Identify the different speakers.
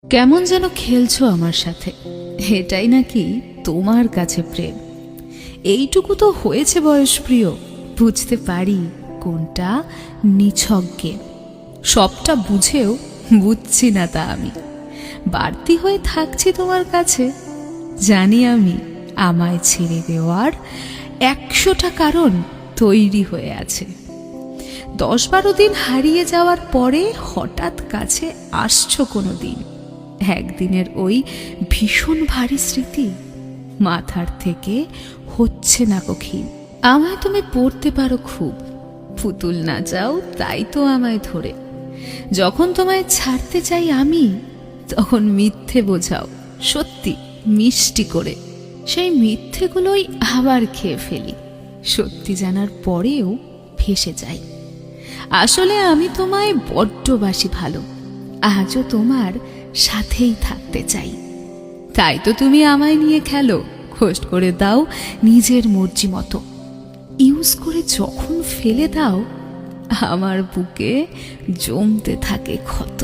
Speaker 1: কেমন যেন খেলছো আমার সাথে, এটাই নাকি তোমার কাছে প্রেম? এইটুকু তো হয়েছে বয়স প্রিয়, বুঝতে পারি কোনটা নিছক গেম। সবটা বুঝেও বুঝছি না তা আমি, বাড়তি হয়ে থাকছি তোমার কাছে। জানি আমি আমায় ছেড়ে দেওয়ার 100টা কারণ তৈরি হয়ে আছে। 10-12 দিন হারিয়ে যাওয়ার পরে হঠাৎ কাছে আসছো কোনো দিন। একদিনের ওই ভীষণ ভারী স্মৃতি মাথার থেকে হচ্ছে না কঠিন। আমায় তুমি পড়তে পারো খুব, পুতুল না যাও তাই তো আমায় ধরে। যখন তোমায় ছাড়তে চাই আমি, তখন মিথ্যে বোঝাও সত্যি মিষ্টি করে। সেই মিথ্যেগুলোই আবার খেয়ে ফেলি, সত্যি জানার পরেও ফেসে যাই। আসলে আমি তোমায় বড্ড বাসি ভালো, আজও তোমার সাথেই থাকতে চাই। তাই তো তুমি আমায় নিয়ে খেলো, খোঁজ করে দাও নিজের মর্জি মতো। ইউজ করে যখন ফেলে দাও, আমার বুকে জমতে থাকে ক্ষত।